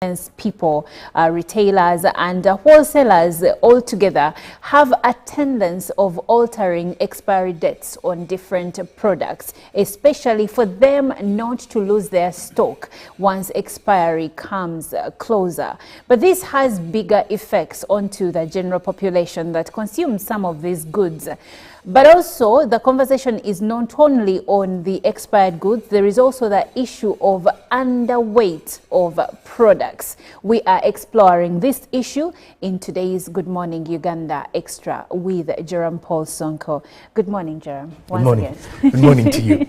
people, retailers and wholesalers all together have a tendency of altering expiry dates on different products, especially for them not to lose their stock once expiry comes closer. But this has bigger effects onto the general population that consumes some of these goods. But also, the conversation is not only on the expired goods, there is also the issue of underweight of products. We are exploring this issue in today's Good Morning Uganda Extra with Jerome Paul Sonko. Good morning, Jerome. Good morning. Good morning to you.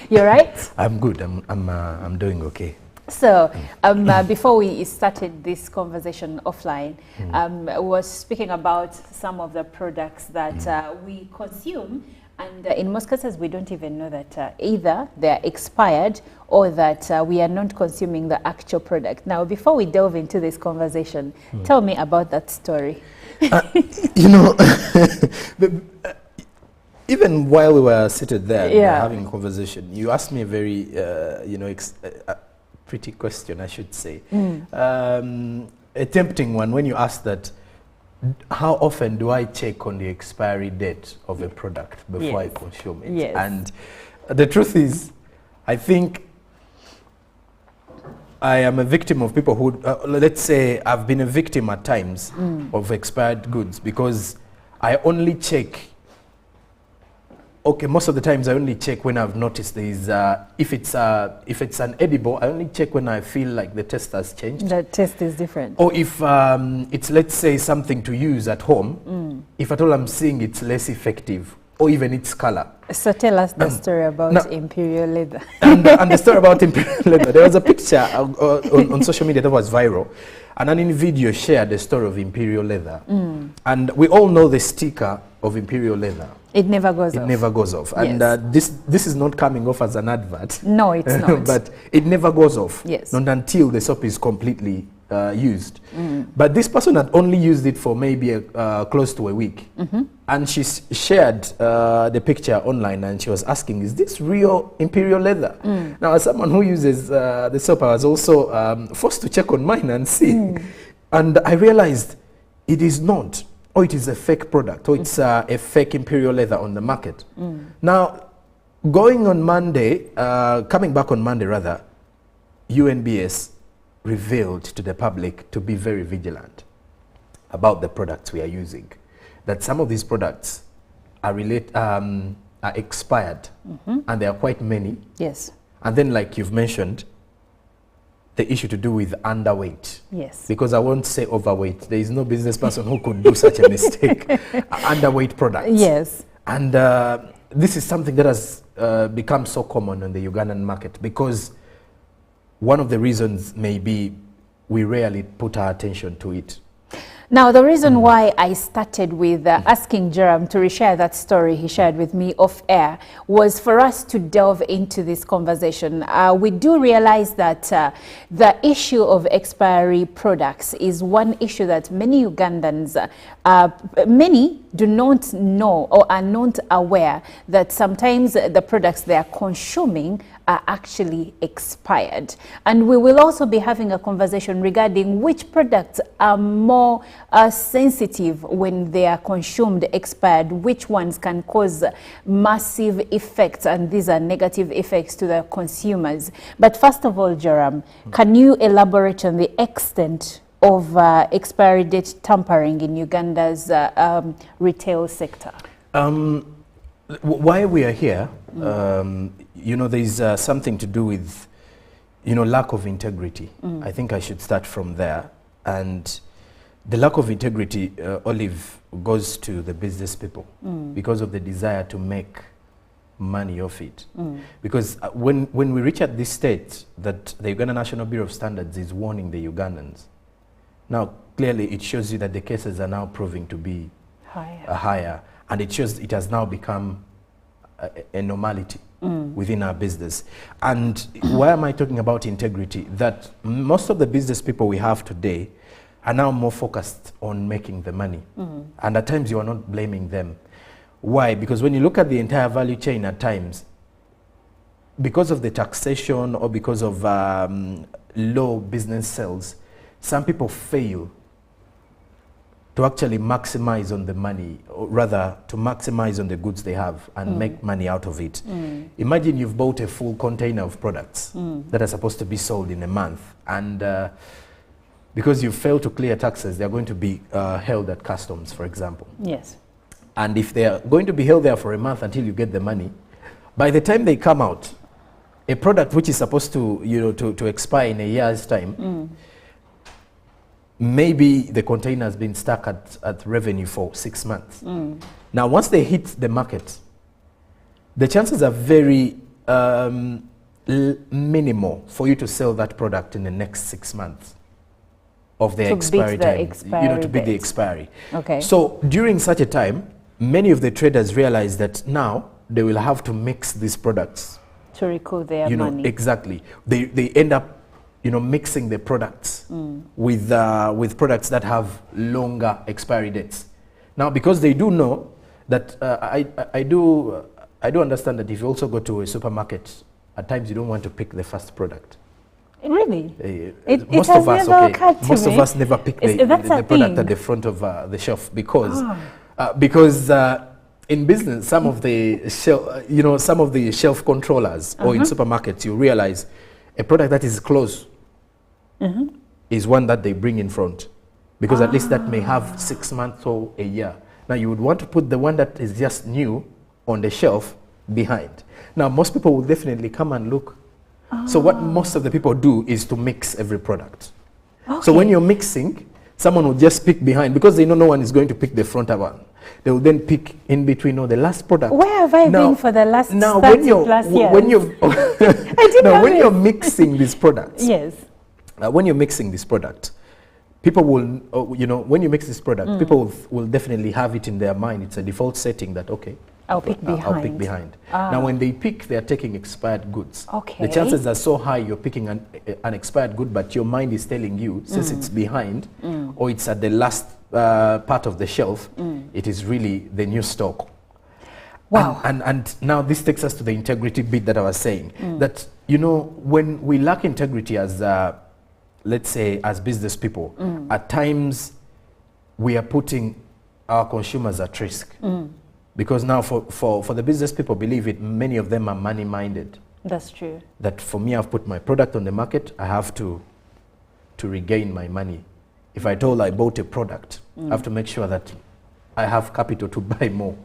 You're right? I'm good. I'm doing okay. So, before we started this conversation offline, I was speaking about some of the products that we consume, and in most cases we don't even know that either they're expired or that we are not consuming the actual product. Now, before we delve into this conversation, tell me about that story. You know, even while we were seated there having a conversation, you asked me a very, pretty question, I should say. A tempting one when you ask that, how often do I check on the expiry date of a product before I consume it? Yes. And the truth is, I think I am a victim of people who, let's say I've been a victim at times of expired goods, because I only check. Okay, most of the times I only check when I've noticed there is, if it's an edible, I only check when I feel like the taste has changed. The taste is different. Or if it's, let's say, something to use at home, if at all I'm seeing it's less effective, or even its color. So tell us the story about Imperial Leather. And the story about Imperial Leather, there was a picture on social media that was viral, and an individual shared the story of Imperial Leather. And we all know the sticker of Imperial Leather. It never goes off. It never goes off. Yes. And this is not coming off as an advert. No, it's not. But it never goes off. Yes. Not until the soap is completely used. But this person had only used it for maybe close to a week. And she shared the picture online, and she was asking, is this real Imperial Leather? Now, as someone who uses the soap, I was also forced to check on mine and see. And I realized it is not. Or it is a fake product, or it's a fake Imperial Leather on the market. Now, coming back on Monday rather, UNBS revealed to the public to be very vigilant about the products we are using. That some of these products are expired, and there are quite many. Yes. And then, like you've mentioned, the issue to do with underweight. Yes. Because I won't say overweight. There is no business person who could do such a mistake. Underweight products. Yes. And this is something that has become so common in the Ugandan market, because one of the reasons may be we rarely put our attention to it. Now, the reason why I started with asking Jerome to reshare that story he shared with me off air was for us to delve into this conversation. We do realize that the issue of expiry products is one issue that many Ugandans, many do not know or are not aware that sometimes the products they are consuming are actually expired. And we will also be having a conversation regarding which products are more sensitive when they are consumed expired, which ones can cause massive effects, and these are negative effects to the consumers. But first of all, Jerome, can you elaborate on the extent of expiry date tampering in Uganda's retail sector? Why we are here, there is something to do with, lack of integrity. I think I should start from there. And the lack of integrity, Olive, goes to the business people because of the desire to make money off it. Because when we reach at this state that the Uganda National Bureau of Standards is warning the Ugandans, now clearly it shows you that the cases are now proving to be higher. And it shows it has now become a normality within our business. And why am I talking about integrity? That most of the business people we have today are now more focused on making the money. And at times you are not blaming them. Why? Because when you look at the entire value chain at times, because of the taxation or because of low business sales, some people fail to actually maximize on the money, or rather to maximize on the goods they have and make money out of it. Imagine you've bought a full container of products that are supposed to be sold in a month, and because you fail to clear taxes, they're going to be held at customs, for example. Yes. And if they're going to be held there for a month until you get the money, by the time they come out, a product which is supposed to, to expire in a year's time, maybe the container has been stuck at revenue for 6 months. Now, once they hit the market, the chances are very minimal for you to sell that product in the next 6 months of the expiry time. To beat the expiry. Okay. So during such a time, many of the traders realize that now they will have to mix these products to recoup their money. Exactly. They end up mixing the products with products that have longer expiry dates. Now, because they do know that I do understand that if you also go to a supermarket, at times you don't want to pick the first product. Really? Most of us never pick the product at the front of the shelf because in business, some of the shelf controllers or in supermarkets, you realize a product that is close is one that they bring in front, because at least that may have 6 months or a year. Now you would want to put the one that is just new on the shelf behind. Now most people will definitely come and look. So what most of the people do is to mix every product. So when you're mixing, someone will just pick behind, because they know no one is going to pick the front one. They will then pick in between the last product. Where have I been for the last 30 plus years? When you're mixing these products, yes. When you're mixing this product, people will, when you mix this product, people will definitely have it in their mind. It's a default setting that, okay, I'll pick behind. Now, when they pick, they're taking expired goods. Okay. The chances are so high you're picking an expired good, but your mind is telling you, since it's behind or it's at the last part of the shelf, it is really the new stock. Wow. And now this takes us to the integrity bit that I was saying. That, when we lack integrity as, let's say, as business people, at times we are putting our consumers at risk. Because now for the business people, believe it, many of them are money-minded. That's true. That for me, I've put my product on the market, I have to regain my money. If I bought a product, I have to make sure that I have capital to buy more.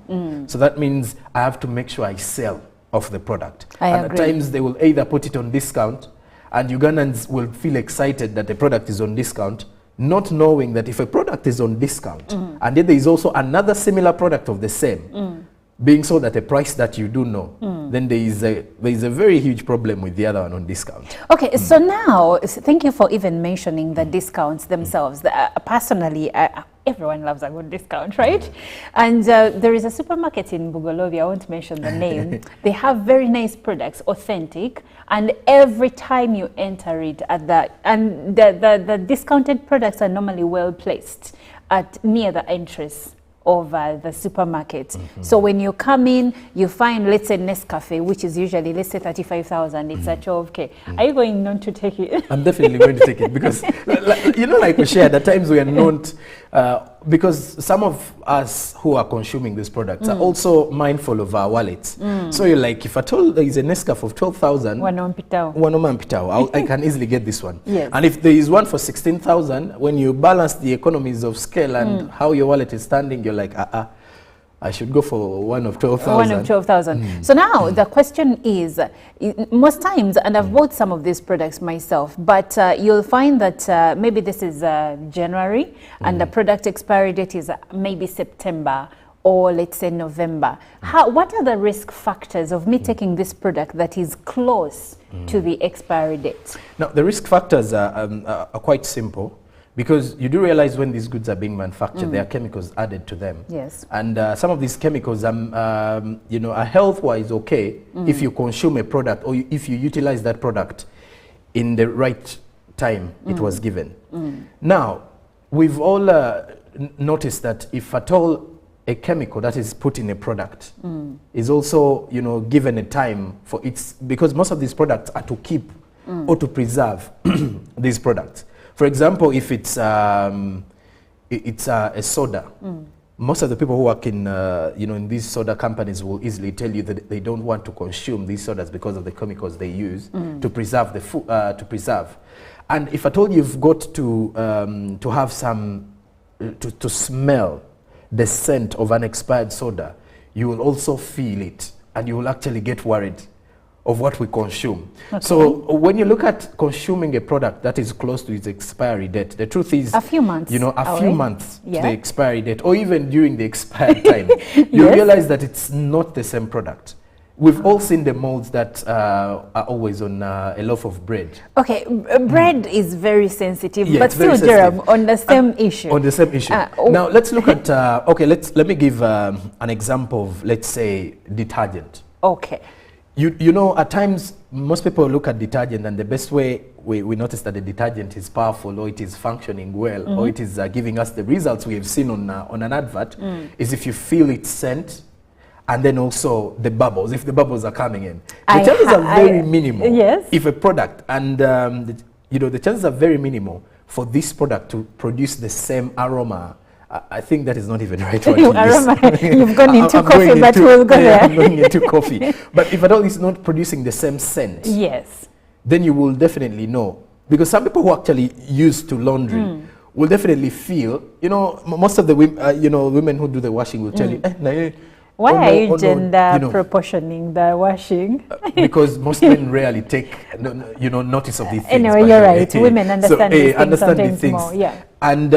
So that means I have to make sure I sell off the product. At times they will either put it on discount, and Ugandans will feel excited that the product is on discount, not knowing that if a product is on discount, and then there is also another similar product of the same being sold at a price that you do know, then there is a very huge problem with the other one on discount. Okay, so now, thank you for even mentioning the discounts themselves. Personally, everyone loves a good discount, right? And there is a supermarket in Bugolobi, I won't mention the name. They have very nice products, authentic, and every time you enter it the discounted products are normally well placed near the entrance of the supermarket. So when you come in, you find, let's say, Nescafe, which is usually, let's say, 35,000. It's at 12K. Are you going not to take it? I'm definitely going to take it, because, like we shared, at times we are not, because some of us who are consuming these products are also mindful of our wallets. So you're like, if at all there is a Nescafe of 12,000, I can easily get this one. Yes. And if there is one for 16,000, when you balance the economies of scale and how your wallet is standing, you're like, I should go for one of 12,000. One of 12,000. So now the question is, most times, and I've bought some of these products myself, but you'll find that maybe this is January and the product expiry date is maybe September, or let's say November. What are the risk factors of me taking this product that is close to the expiry date? Now, the risk factors are quite simple. Because you do realize when these goods are being manufactured, there are chemicals added to them. Yes. And some of these chemicals are health-wise okay if you consume a product or if you utilize that product in the right time it was given. Now, we've all noticed that if at all a chemical that is put in a product is also, you know, given a time for its, because most of these products are to keep or to preserve these products. For example, if it's a soda, most of the people who work in, you know, in these soda companies will easily tell you that they don't want to consume these sodas because of the chemicals they use to preserve the food, to preserve. And if at all you've got to have some, to smell the scent of an expired soda, you will also feel it, and you will actually get worried of what we consume. Okay. So when you look at consuming a product that is close to its expiry date, the truth is, a few months, you know, a few months to the expiry date, or even during the expired time, you realize that it's not the same product. We've all seen the molds that are always on a loaf of bread. Okay, bread is very sensitive, but still, Jerome, on the same issue. On the same issue. Now, let's look at, okay, let me give an example of, let's say, detergent. Okay. You know, at times, most people look at detergent, and the best way we notice that the detergent is powerful, or it is functioning well, or it is giving us the results we have seen on an advert, is if you feel its scent, and then also the bubbles, if the bubbles are coming in. The chances are very minimal. Yes. If a product, and you know, the chances are very minimal for this product to produce the same aroma. I think that is not even right word to use. You've gone into coffee, but we'll go there. I'm going into coffee. But if at all it's not producing the same scent, yes, then you will definitely know. Because some people who actually use to laundry will definitely feel, you know, most of the women, you know, women who do the washing will tell you, why are you gender proportioning the washing? Because most men rarely take, you know, notice of these things. Anyway, you're right. Women understand these things more. Yeah. And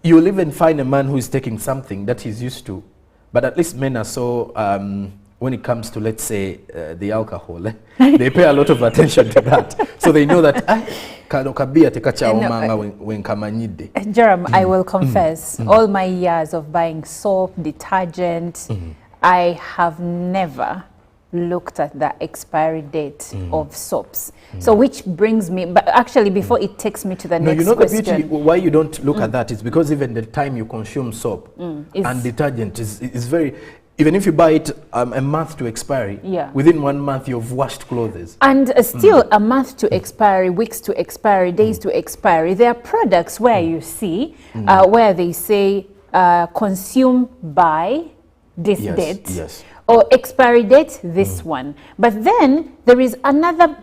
you'll even find a man who is taking something that he's used to, but at least men are so, when it comes to, let's say, the alcohol, they pay a lot of attention to that. So they know that, Jerome, I will confess, all my years of buying soap, detergent, I have never looked at the expiry date of soaps. So which brings me, but actually before it takes me to the next question. The beauty, why you don't look at that is because even the time you consume soap and detergent is very, even if you buy it a month to expiry, within 1 month you've washed clothes. And still a month to expiry, weeks to expiry, days to expiry. There are products where you see, where they say consume by this date, or expiry date, this one. But then there is another,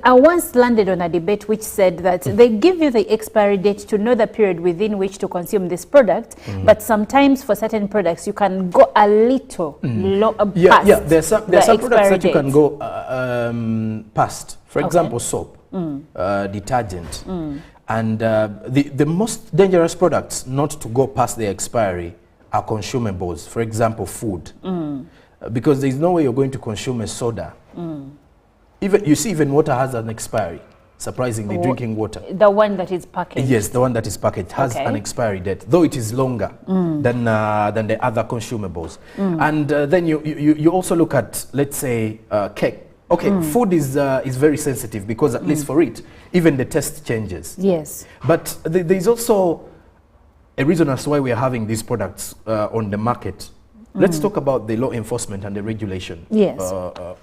I once landed on a debate which said that they give you the expiry date to know the period within which to consume this product, but sometimes for certain products you can go a little past there's some products that you can go past. For example, soap, detergent. And the most dangerous products not to go past the expiry are consumables. For example, food. Because there's no way you're going to consume a soda. Even you see, even water has an expiry. Surprisingly, drinking water. The one that is packaged. Yes, the one that is packaged has an expiry date, though it is longer than the other consumables. And then you also look at, let's say, cake. Okay, food is very sensitive because at least for it, even the taste changes. Yes. But there's also a reason as to why we are having these products on the market. Let's talk about the law enforcement and the regulation. Yes.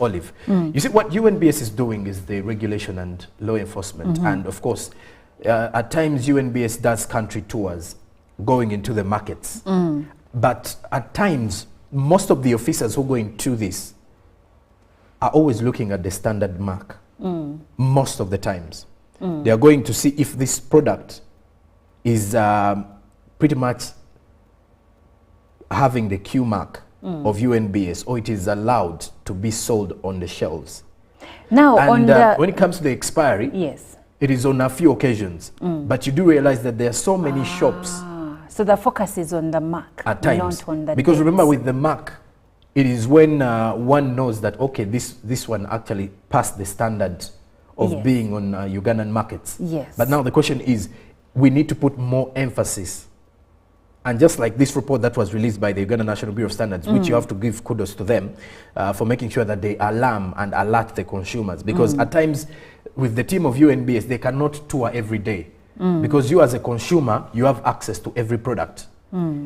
Olive. You see, what UNBS is doing is the regulation and law enforcement. And of course, at times UNBS does country tours going into the markets. But at times, most of the officers who go into this are always looking at the standard mark. Most of the times. They are going to see if this product is pretty much having the Q mark of UNBS, or it is allowed to be sold on the shelves. Now, and when it comes to the expiry, it is on a few occasions. But you do realize that there are so many shops. So the focus is on the mark, at times, not on the because dates. Remember, with the mark, it is when one knows that, okay, this one actually passed the standard of being on Ugandan markets. But now the question is, we need to put more emphasis. And just like this report that was released by the Uganda National Bureau of Standards, which you have to give kudos to them for making sure that they alarm and alert the consumers. Because at times, with the team of UNBS, they cannot tour every day. Because you as a consumer, you have access to every product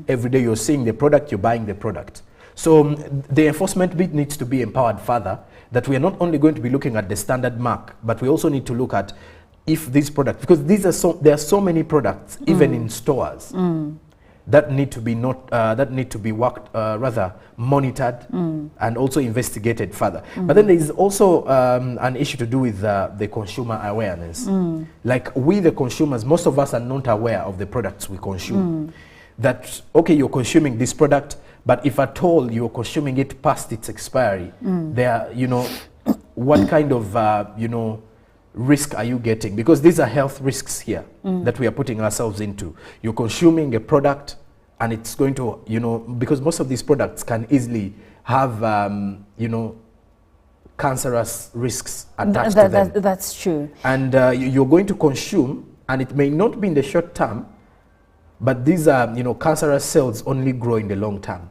Every day you're seeing the product, you're buying the product. So the enforcement bit needs to be empowered further, that we are not only going to be looking at the standard mark, but we also need to look at if these products, because there are so many products, even in stores, that need to be worked, rather monitored and also investigated further. But then there is also an issue to do with the consumer awareness. Like we, the consumers, most of us are not aware of the products we consume. That, okay, you're consuming this product, but if at all you're consuming it past its expiry, there, you know, what kind of, you know, risk are you getting? Because these are health risks here that we are putting ourselves into. You're consuming a product and it's going to, you know, because most of these products can easily have, you know, cancerous risks attached to them. That's true. And you're going to consume, and it may not be in the short term, but these are, you know, cancerous cells only grow in the long term.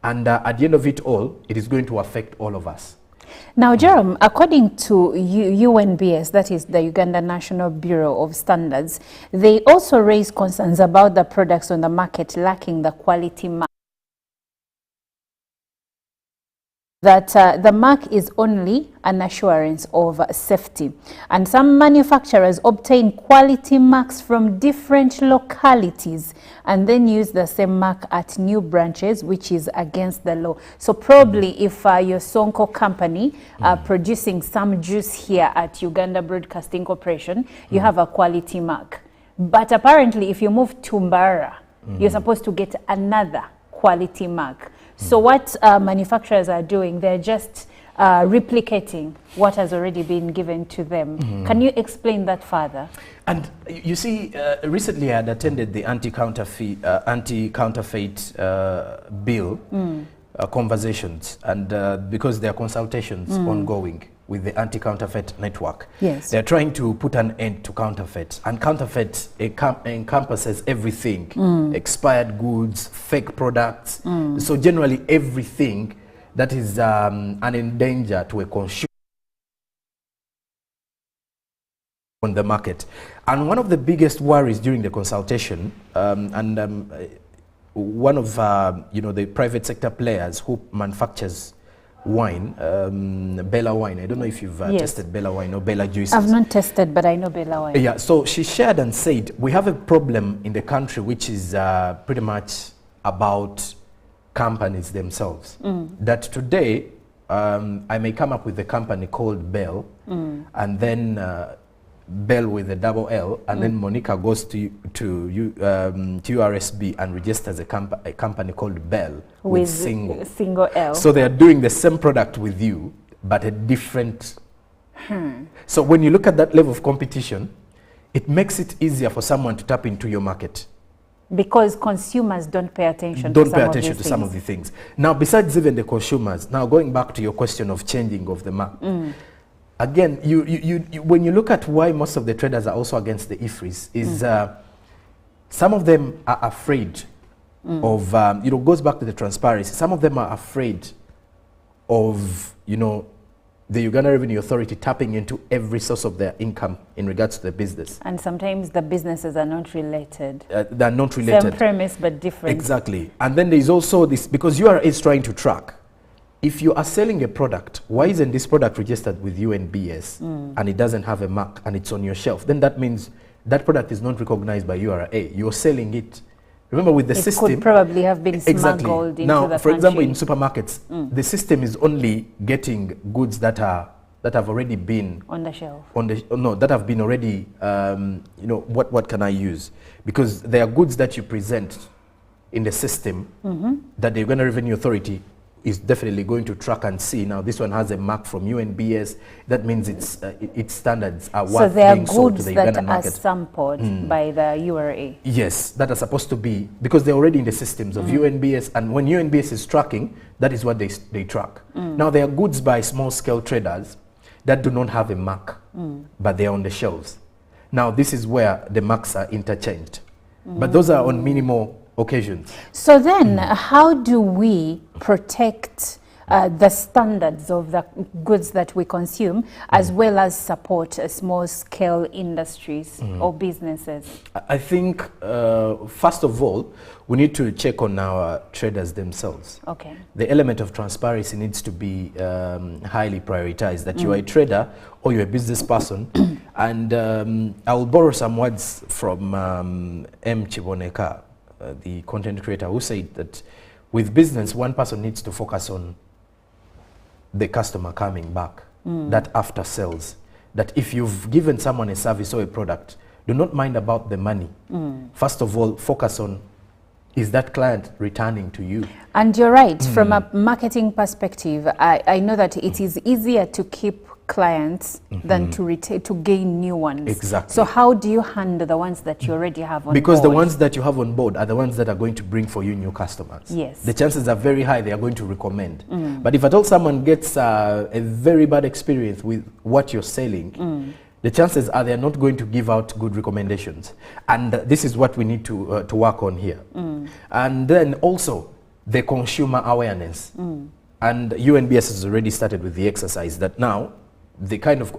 And at the end of it all, it is going to affect all of us. Now, Jerome, according to UNBS, that is the Uganda National Bureau of Standards, they also raise concerns about the products on the market lacking the quality mark. That the mark is only an assurance of safety. And some manufacturers obtain quality marks from different localities and then use the same mark at new branches, which is against the law. So probably if your Sonko company producing some juice here at Uganda Broadcasting Corporation, you have a quality mark. But apparently if you move to Mbara, you're supposed to get another quality mark. So what manufacturers are doing, they're just replicating what has already been given to them. Can you explain that further? And you see, recently I had attended the anti-counterfeit bill conversations, and because there are consultations ongoing with the anti-counterfeit network. Yes. They're trying to put an end to counterfeit. And counterfeit encompasses everything, expired goods, fake products. So generally everything that is an endanger to a consumer on the market. And one of the biggest worries during the consultation, one of you know, the private sector players who manufactures wine, Bella Wine. I don't know if you've tested Bella Wine or Bella Juices. I've not tested, but I know Bella Wine. Yeah, so she shared and said, we have a problem in the country which is pretty much about companies themselves. That today, I may come up with a company called Bell, and then Bell with a double L, and then Monica goes to URSB and registers a company called Bell with single L. So they are doing the same product with you, but a different. So when you look at that level of competition, it makes it easier for someone to tap into your market. Because consumers don't pay attention to some of the things. Now, besides even the consumers, now going back to your question of changing of the mark. Again, when you look at why most of the traders are also against the IFRIs, is some of them are afraid of, you know, goes back to the transparency. Some of them are afraid of, you know, the Uganda Revenue Authority tapping into every source of their income in regards to the business. And sometimes the businesses are not related. They're not related. Same premise, but different. Exactly. And then there's also this, because URA is trying to track. If you are selling a product, why isn't this product registered with UNBS and it doesn't have a mark and it's on your shelf? Then that means that product is not recognized by URA. You're selling it. Remember, with the system, it could probably have been smuggled into the country. Now, for example, in supermarkets, the system is only getting goods that have already been on the shelf. That have been already. You know, what can I use? Because there are goods that you present in the system that the Uganda Revenue Authority is definitely going to track and see. Now, this one has a mark from UNBS. That means its standards are what being sold to the Ugandan market. So they are goods that are sampled by the URA? Yes, that are supposed to be, because they're already in the systems of UNBS, and when UNBS is tracking, that is what they track. Now, there are goods by small-scale traders that do not have a mark, but they are on the shelves. Now, this is where the marks are interchanged. But those are on minimal occasions. So then, how do we protect the standards of the goods that we consume, as well as support small-scale industries or businesses? I think, first of all, we need to check on our traders themselves. Okay. The element of transparency needs to be highly prioritized, that you are a trader or you're a business person. And I will borrow some words from M. Chiboneka, the content creator, who said that with business, one person needs to focus on the customer coming back, that after sales. That if you've given someone a service or a product, do not mind about the money. First of all, focus on, is that client returning to you? And you're right, from a marketing perspective, I know that it is easier to keep clients than to gain new ones. Exactly. So how do you handle the ones that you already have on board? Because the ones that you have on board are the ones that are going to bring for you new customers. Yes. The chances are very high they are going to recommend. But if at all someone gets a very bad experience with what you're selling, the chances are they're not going to give out good recommendations. And this is what we need to work on here. And then also the consumer awareness. And UNBS has already started with the exercise that now the kind of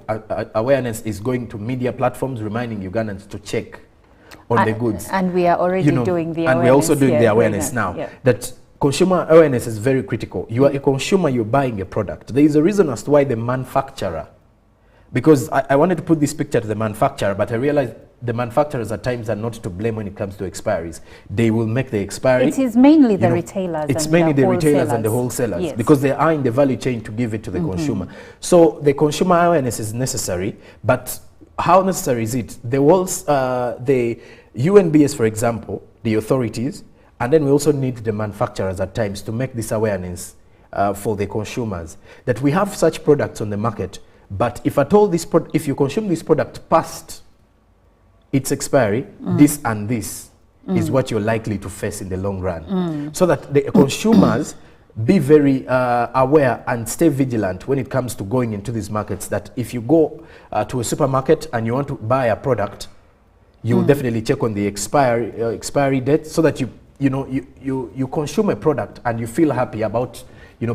awareness is going to media platforms, reminding Ugandans to check on the goods. And we are already doing the awareness. And we're also doing the awareness now. That consumer awareness is very critical. You are a consumer, you're buying a product. There is a reason as to why the manufacturer, because I wanted to put this picture to the manufacturer, but I realized the manufacturers at times are not to blame when it comes to expiries. They will make the expiry. It is mainly the retailers. It's mainly the retailers and the wholesalers, yes, because they are in the value chain to give it to the consumer. So the consumer awareness is necessary, but how necessary is it? The UNBS, for example, the authorities, and then we also need the manufacturers at times to make this awareness for the consumers, that we have such products on the market, but if at all if you consume this product past its expiry, this and this is what you're likely to face in the long run. So that the consumers be very aware and stay vigilant when it comes to going into these markets, that if you go to a supermarket and you want to buy a product, you will definitely check on the expiry date, so that you consume a product and you feel happy about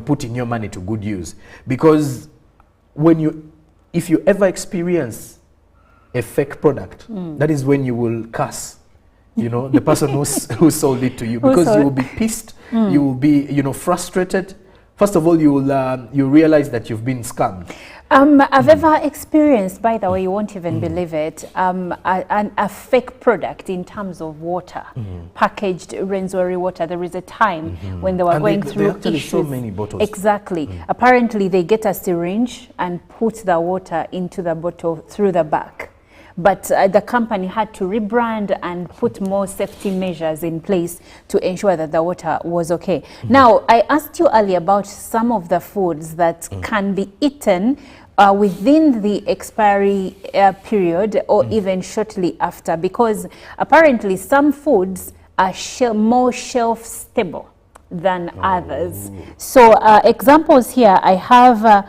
putting your money to good use. Because if you ever experience a fake product, that is when you will curse, the person who sold it to you, because you will be pissed, you will be, frustrated. First of all, you realize that you've been scammed. I've ever experienced, by the way, you won't even believe it, a fake product in terms of water, packaged Renzori water. There is a time when they were going through actually issues. So many bottles. Exactly. Apparently, they get a syringe and put the water into the bottle through the back. But the company had to rebrand and put more safety measures in place to ensure that the water was okay. Now, I asked you earlier about some of the foods that can be eaten within the expiry period or even shortly after, because apparently some foods are more shelf stable than others. So examples here, I have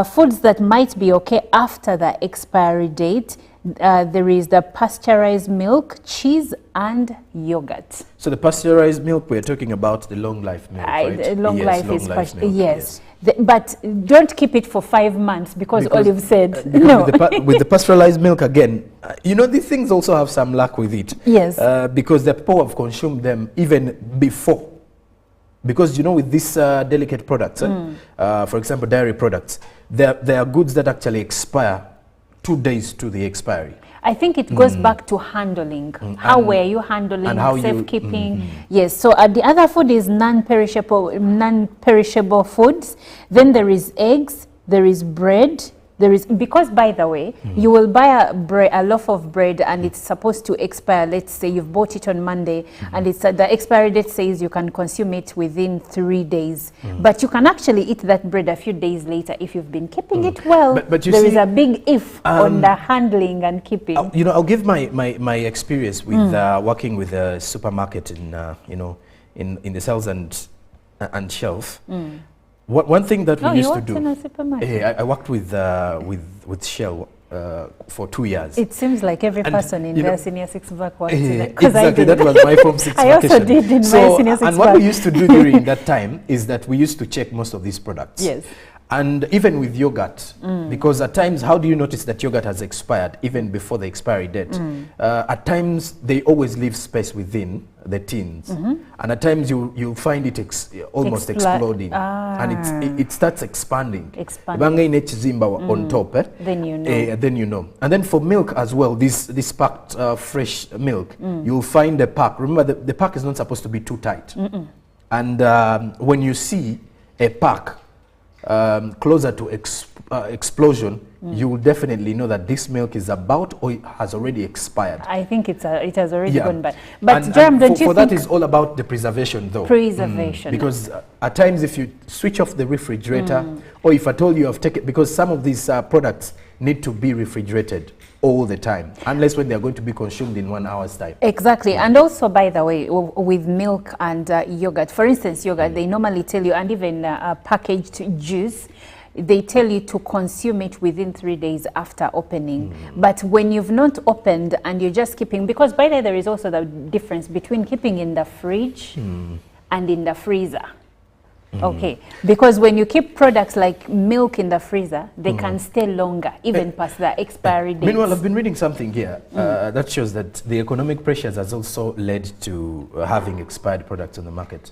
foods that might be okay after the expiry date. There is the pasteurized milk, cheese, and yogurt. So the pasteurized milk, we're talking about the long life milk, right? Long life milk, yes. But don't keep it for 5 months, because Olive said no. With the pasteurized milk, again, these things also have some luck with it. Yes. Because the people have consumed them even before. Because, with these delicate products, for example, dairy products, there are goods that actually expire 2 days to the expiry. I think it goes back to handling. How were you handling, safekeeping? Yes, so the other food is non-perishable foods. Then there is eggs, there is bread. Because, by the way, you will buy a loaf of bread and it's supposed to expire. Let's say you've bought it on Monday and it's the expiry date says you can consume it within 3 days. But you can actually eat that bread a few days later if you've been keeping it well. But there is a big if on the handling and keeping. I'll give my experience with working with a supermarket in the sales and shelf. One thing that we used to do, in a supermarket? I worked with Shell for 2 years. It seems like every person in their senior six back wants exactly, that was my Form 6 I vacation. also did in my senior six back. And what we used to do during that time is that we used to check most of these products. Yes. And even with yogurt, because at times, how do you notice that yogurt has expired even before the expiry date? At times, they always leave space within the tins. And at times, you'll find it almost exploding. And it starts expanding. On top. Then you know. Then you know. And then for milk as well, this packed fresh milk, you'll find the pack. Remember, the pack is not supposed to be too tight. And when you see a pack closer to explosion, you will definitely know that this milk is about or it has already expired. I think it has already gone bad. But Jerem, don't you think that is all about the preservation, though? Preservation. Because at times, if you switch off the refrigerator, or if at all you have taken, because some of these products need to be refrigerated all the time, unless when they are going to be consumed in 1 hour's time. Exactly. And also, by the way, with milk and yogurt, for instance, yogurt, they normally tell you, and even packaged juice, they tell you to consume it within 3 days after opening. But when you've not opened and you're just keeping, because by the way, there is also the difference between keeping in the fridge and in the freezer. Okay, because when you keep products like milk in the freezer, they can stay longer, even past the expiry date. Meanwhile, I've been reading something here that shows that the economic pressures has also led to having expired products on the market.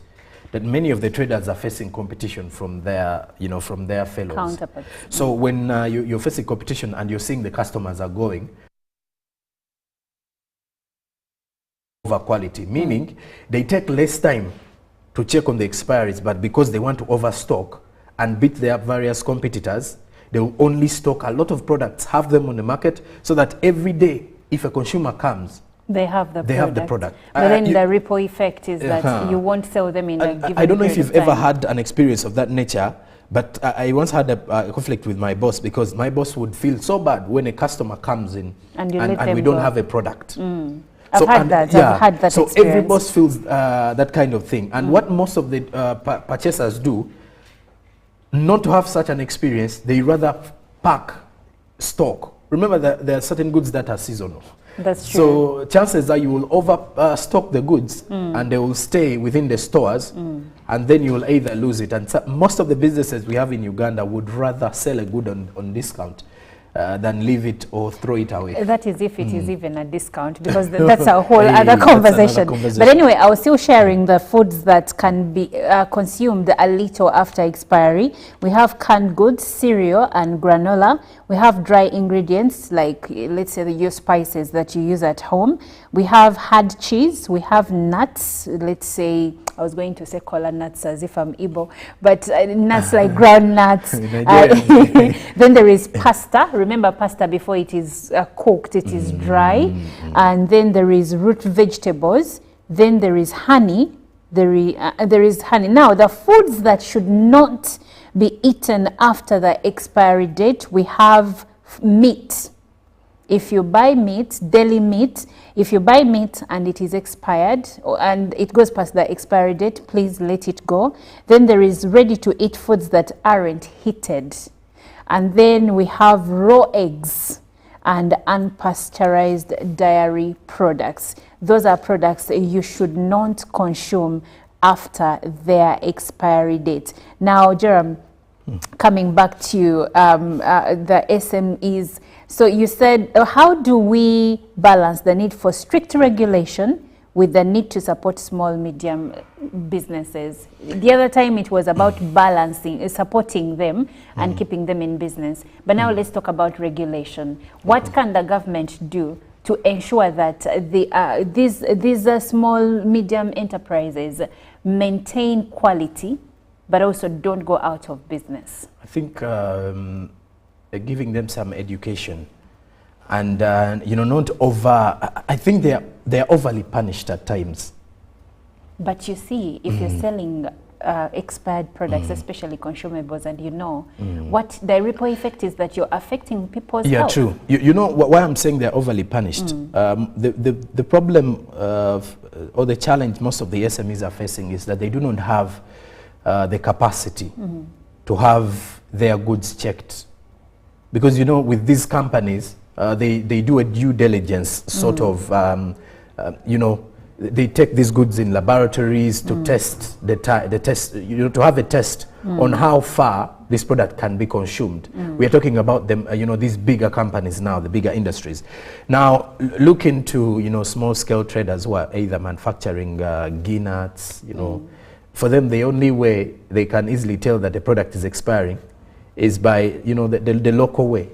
That many of the traders are facing competition from their, from their fellows. Counterparts. So when you're facing competition and you're seeing the customers are going over quality, meaning they take less time to check on the expiries, but because they want to overstock and beat their various competitors, they will only stock a lot of products, have them on the market, so that every day, if a consumer comes, they have the product. But then the ripple effect is that you won't sell them in a given I don't know if period you've of time. ever had an experience of that nature, but I once had a conflict with my boss, because my boss would feel so bad when a customer comes in and we don't have a product. I've had that so experience. Every boss feels that kind of thing. And what most of the purchasers do, not to have such an experience, they rather pack stock. Remember that there are certain goods that are seasonal. That's true. So chances are you will overstock the goods and they will stay within the stores, and then you will either lose it. And most of the businesses we have in Uganda would rather sell a good on discount than leave it or throw it away. That is if it is even a discount, because that's a whole other conversation. But anyway, I was still sharing the foods that can be consumed a little after expiry. We have canned goods, cereal and granola. We have dry ingredients like, let's say, your spices that you use at home. We have hard cheese. We have nuts. Let's say, I was going to say cola nuts as if I'm Igbo, but nuts like ground nuts. Then there is pasta. Remember, pasta before it is cooked, it is dry. And then there is root vegetables. Then there is honey. There is honey. Now, the foods that should not be eaten after the expiry date, we have meat. If you buy meat, deli meat, if you buy meat and it is expired and it goes past the expiry date, please let it go. Then there is ready-to-eat foods that aren't heated. And then we have raw eggs and unpasteurized dairy products. Those are products that you should not consume after their expiry date. Now, Jerem, coming back to the SMEs, so you said, how do we balance the need for strict regulation with the need to support small, medium businesses? The other time it was about balancing, supporting them and keeping them in business. But now let's talk about regulation. What can the government do to ensure that these small, medium enterprises maintain quality, but also don't go out of business? I think giving them some education and not over. I think they are overly punished at times. But you see, if you're selling expired products, especially consumables, and what the ripple effect is that you're affecting people's health. True. You know why I'm saying they're overly punished. The problem or the challenge most of the SMEs are facing is that they do not have the capacity to have their goods checked because, you know, with these companies, they do a due diligence sort of, you know, they take these goods in laboratories to test the test, you know, to have a test on how far this product can be consumed. We are talking about them, you know, these bigger companies now, the bigger industries. Now, look into, you know, small scale traders who are either manufacturing ghee nuts, you know. For them, the only way they can easily tell that the product is expiring is by, you know, the local way,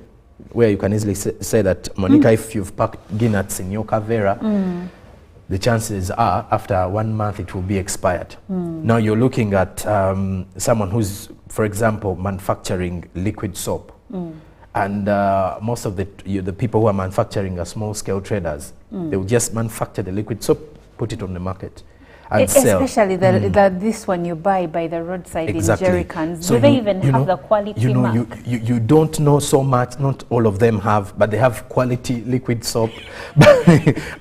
where you can easily say that, Monica, if you've packed ghee nuts in your Kavera, the chances are after 1 month it will be expired. Now you're looking at someone who's, for example, manufacturing liquid soap. And most of the people who are manufacturing are small scale traders. They will just manufacture the liquid soap, put it on the market and sell. Especially this one you buy by the roadside in jerry cans. So do they even have the quality mark? You don't know so much, not all of them have, but they have quality liquid soap.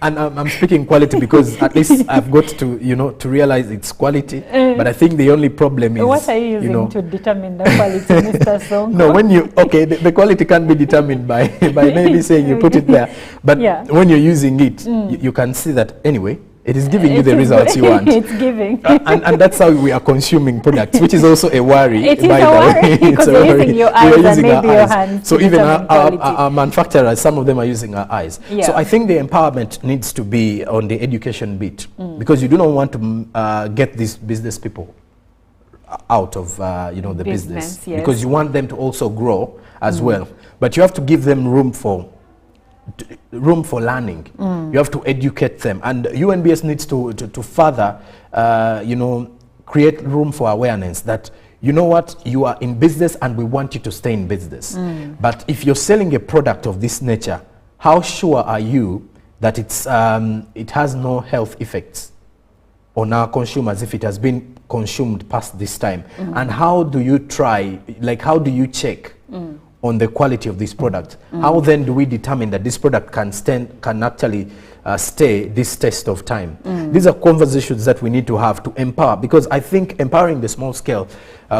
And I'm speaking quality because at least I've got to, you know, to realize it's quality. But I think the only problem is, what are you using to determine the quality, Mr. Sonko? No, when you, okay, the quality can be determined by maybe saying you put it there. But when you're using it, you can see that anyway, it is giving you the results you want. It's giving. And that's how we are consuming products, which is also a worry. It is a worry because you're using your eyes and maybe your hands. So even our manufacturers, some of them are using our eyes. So I think the empowerment needs to be on the education bit, because you do not want to get these business people out of you know, the business because you want them to also grow as well. But you have to give them room for learning. You have to educate them, and UNBS needs to further you know, create room for awareness that, you know what, you are in business and we want you to stay in business. But if you're selling a product of this nature, how sure are you that it's it has no health effects on our consumers if it has been consumed past this time? And how do you try, like how do you check on the quality of this product? How then do we determine that this product can actually stay this test of time? These are conversations that we need to have to empower, because I think empowering the small scale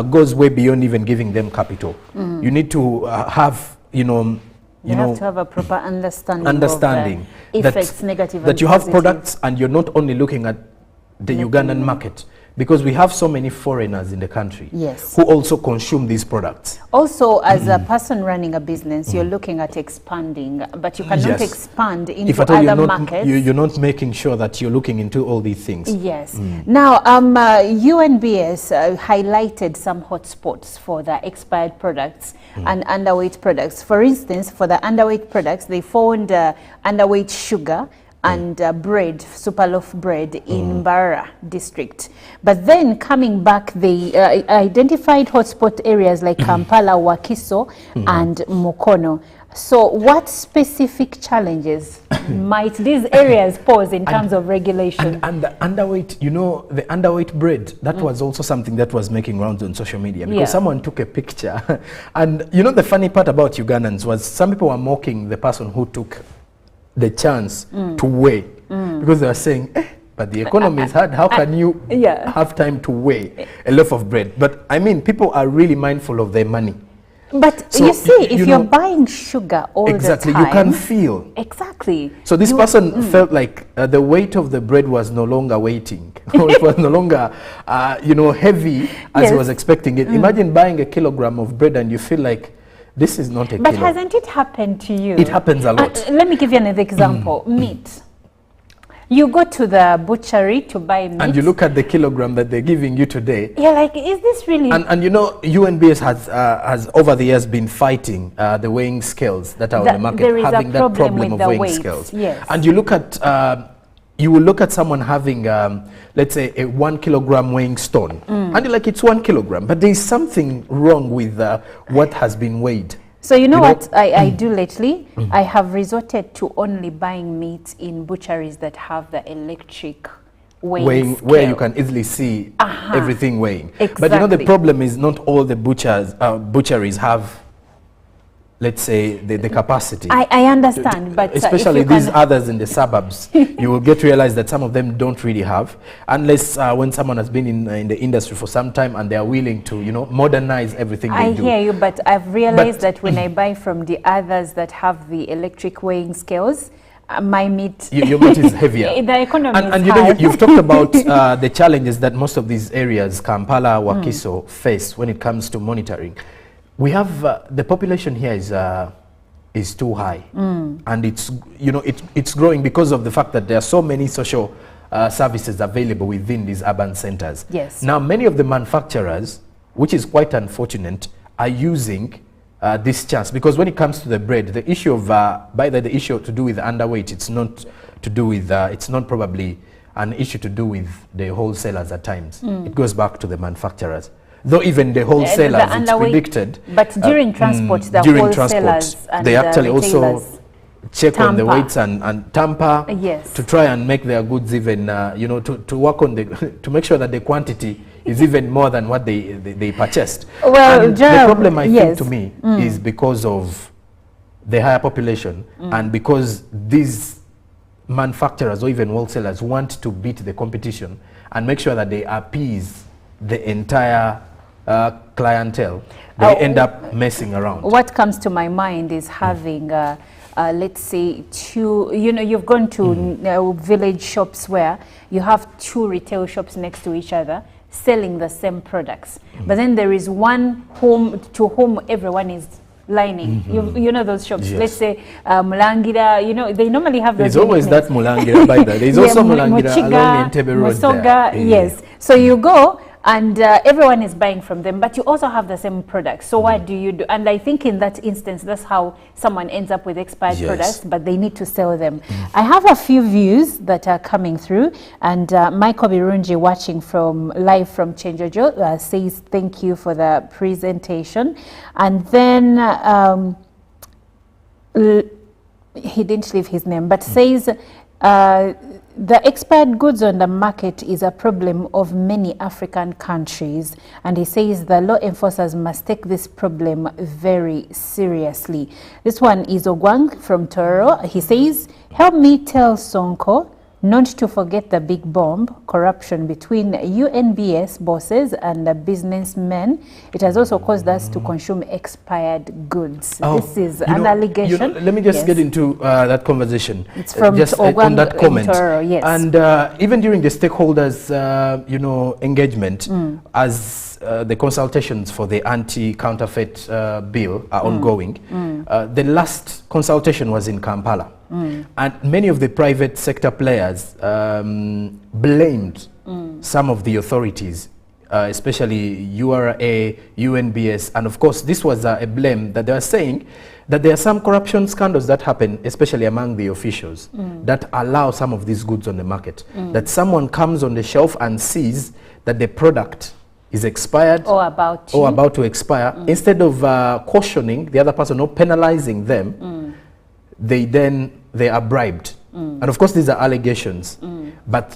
goes way beyond even giving them capital. You need to have, you know, you have to have a proper understanding of effects, negative that and you positive. have products and you're not only looking at the Ugandan market, because we have so many foreigners in the country who also consume these products. Also, as a person running a business, you're looking at expanding, but you cannot expand into other markets. You're not making sure that you're looking into all these things. Now, UNBS highlighted some hotspots for the expired products and underweight products. For instance, for the underweight products, they found underweight sugar and bread, super loaf bread in Mbarara district. But then coming back, they identified hotspot areas like Kampala, Wakiso and Mukono. So what specific challenges might these areas pose in terms of regulation? And the underweight, you know, the underweight bread, that was also something that was making rounds on social media, because someone took a picture. And you know, the funny part about Ugandans was some people were mocking the person who took the chance to weigh, because they were saying, but the economy is hard, how can you have time to weigh a loaf of bread? But I mean, people are really mindful of their money. But so, you see, if you're buying sugar all the time, you can feel. So this person felt like the weight of the bread was no longer weighting. It was no longer, you know, heavy as he was expecting it. Imagine buying a kilogram of bread and you feel like, this is not a kilo. But hasn't it happened to you? It happens a lot. Let me give you another example. Meat. You go to the butchery to buy meat. And you look at the kilogram that they're giving you today. You're like, is this really? And you know, UNBS has over the years been fighting the weighing scales that are on the market, having that problem of weighing scales. And you look at, you will look at someone having, let's say, a 1 kilogram weighing stone. And you're like, it's 1 kilogram. But there is something wrong with what has been weighed. So you know what I do lately? I have resorted to only buying meat in butcheries that have the electric weighing scale, where you can easily see everything weighing. But you know, the problem is not all the butcheries have let's say, the capacity. I understand, but especially these others in the suburbs, you will get to realize that some of them don't really have, unless when someone has been in the industry for some time and they are willing to, you know, modernize everything they do. I hear you, but I've realized that when I buy from the others that have the electric weighing scales, my meat, your meat is heavier. The economy and is you know, high. you've talked about the challenges that most of these areas, Kampala, Wakiso, face when it comes to monitoring. We have the population here is too high, and it's, you know, it's growing because of the fact that there are so many social services available within these urban centers. Yes. Now, many of the manufacturers, which is quite unfortunate, are using this chance, because when it comes to the bread, the issue of by the issue to do with underweight, it's not to do with it's not probably an issue to do with the wholesalers at times. It goes back to the manufacturers. Though even the wholesalers, it's predicted. But during transport, the wholesalers and they actually also check on the tamper. weights and tamper to try and make their goods even, you know, to work on the, to make sure that the quantity is even more than what they purchased. Well, and the problem, I think, to me, is because of the higher population and because these manufacturers or even wholesalers want to beat the competition and make sure that they appease the entire clientele. They end up messing around. What comes to my mind is having let's say two, you know, you've gone to village shops where you have two retail shops next to each other selling the same products, but then there is one home to whom everyone is lining. You know those shops. Let's say Mulangira, you know, they normally have those. There's always that Mulangira by there. There's also Mulangira along Entebbe Road Mosoga, there. Yes. So you go and everyone is buying from them, but you also have the same products. So what do you do? And I think in that instance, that's how someone ends up with expired products, but they need to sell them. I have a few views that are coming through, and Michael Birungi, watching from live from Chenjojo, says thank you for the presentation. And then he didn't leave his name, but says the expired goods on the market is a problem of many African countries, and he says the law enforcers must take this problem very seriously. This one is Ogwang from Toro. He says, help me tell Sonko not to forget the big bomb, corruption between UNBS bosses and the businessmen. It has also caused us to consume expired goods. This is an allegation. Let me just get into that conversation. It's from just on that comment. Toro, yes. And even during the stakeholders, you know, engagement, as the consultations for the anti-counterfeit bill are ongoing, the last consultation was in Kampala. And many of the private sector players blamed some of the authorities, especially URA, UNBS, and of course this was a blame that they were saying that there are some corruption scandals that happen, especially among the officials, that allow some of these goods on the market. That someone comes on the shelf and sees that the product is expired or about to expire. Instead of cautioning the other person or penalizing them, they are bribed. And of course these are allegations, but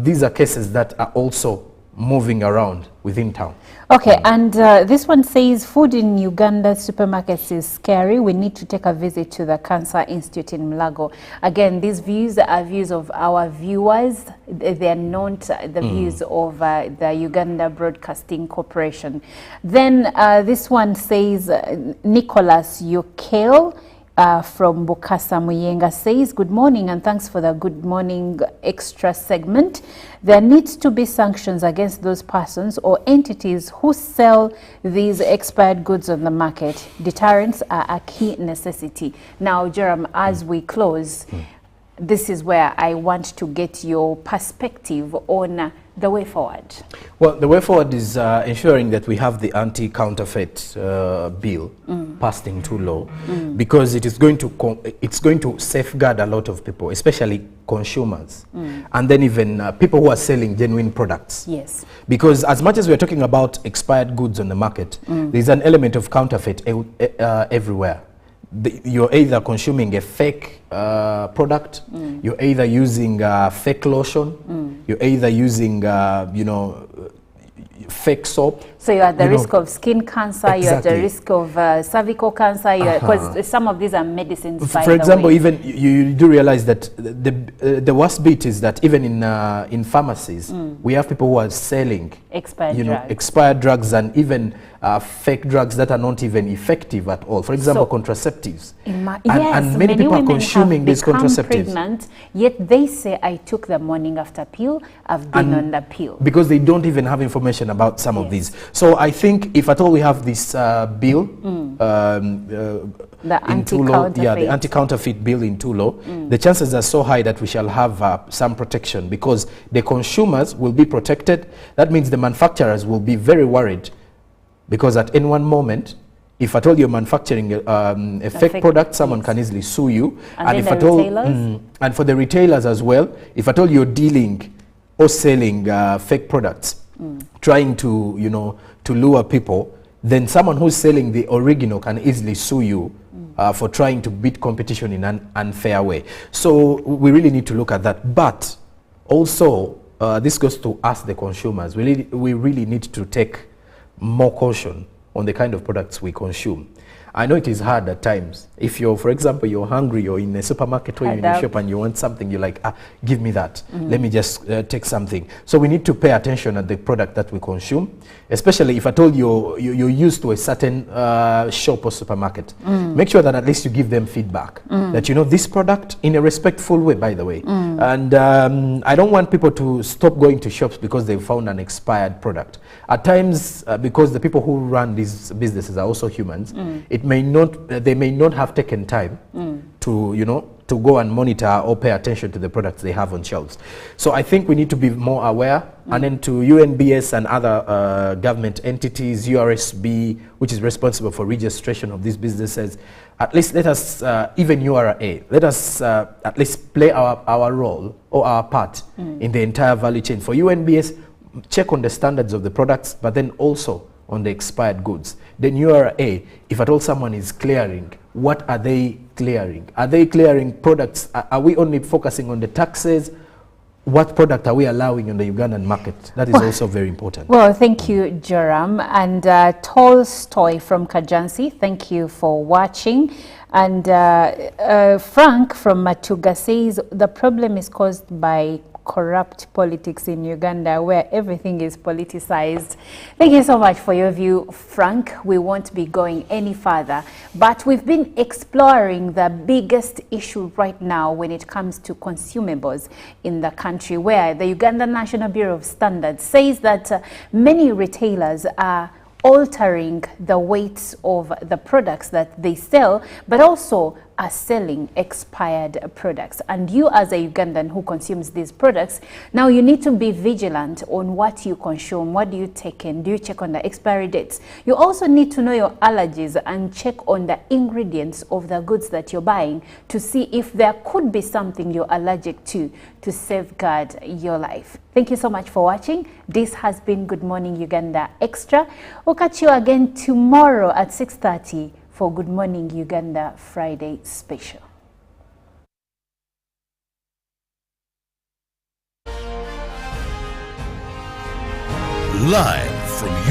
these are cases that are also moving around within town. Okay, and this one says food in Uganda supermarkets is scary. We need to take a visit to the Cancer Institute in Mulago. Again, these views are views of our viewers. They are not the views of the Uganda Broadcasting Corporation. Then this one says Nicholas Yokale from Bukasa Muyenga says, good morning and thanks for the good morning extra segment. There needs to be sanctions against those persons or entities who sell these expired goods on the market. Deterrents are a key necessity. Now, Jerome, as we close, this is where I want to get your perspective on the way forward. Well, the way forward is ensuring that we have the anti-counterfeit bill passed into law, because it is going to safeguard a lot of people, especially consumers, and then even people who are selling genuine products. Yes. Because as much as we're talking about expired goods on the market, there's an element of counterfeit everywhere. You're either consuming a fake product, you're either using fake lotion, you're either using, you know, fake soap. So you're at the risk of skin cancer, you're at the risk of cervical cancer, because some of these are medicines, by For the example, way. even you do realize that the worst bit is that even in pharmacies, we have people who are selling expired drugs and even fake drugs that are not even effective at all. For example, contraceptives. And many people are consuming these contraceptives. Pregnant, yet they say, I took the morning after pill, I've been on the pill. Because they don't even have information about some of these. So I think if at all we have this bill, the anti-counterfeit bill into law, the chances are so high that we shall have some protection, because the consumers will be protected. That means the manufacturers will be very worried, because at any one moment, if at all you're manufacturing a fake product, someone can easily sue you. And if at all, and for the retailers as well, if at all you're dealing or selling fake products, trying to to lure people, then someone who's selling the original can easily sue you for trying to beat competition in an unfair way. So we really need to look at that. But also, this goes to us, the consumers. We really need to take more caution on the kind of products we consume. I know it is hard at times. If you're, for example, you're hungry, you're in a supermarket or you're in a shop and you want something, you're like, give me that. Let me just take something. So we need to pay attention at the product that we consume, especially if at all you're used to a certain shop or supermarket. Make sure that at least you give them feedback that, this product in a respectful way, by the way. And I don't want people to stop going to shops because they've found an expired product. At times, because the people who run these businesses are also humans, they may not have taken time to go and monitor or pay attention to the products they have on shelves. So I think we need to be more aware, and then to UNBS and other government entities, URSB, which is responsible for registration of these businesses, at least let us, even URA, let us at least play our role or our part in the entire value chain. For UNBS, check on the standards of the products, but then also on the expired goods. Then URA, if at all someone is clearing, what are they clearing? Are they clearing products? Are we only focusing on the taxes? What product are we allowing on the Ugandan market? That is also very important. Well, thank you, Joram. And Tolstoy from Kajansi, thank you for watching. And Frank from Matuga says, the problem is caused by corrupt politics in Uganda, where everything is politicized. Thank you so much for your view, Frank. We won't be going any further, but we've been exploring the biggest issue right now when it comes to consumables in the country, where the Uganda National Bureau of Standards says that many retailers are altering the weights of the products that they sell, but also are selling expired products. And you, as a Ugandan who consumes these products, now you need to be vigilant on what you consume. What do you take in? Do you check on the expiry dates? You also need to know your allergies and check on the ingredients of the goods that you're buying to see if there could be something you're allergic to safeguard your life. Thank you so much for watching. This has been Good Morning Uganda Extra. We'll catch you again tomorrow at 6:30 for Good Morning Uganda Friday Special. Live from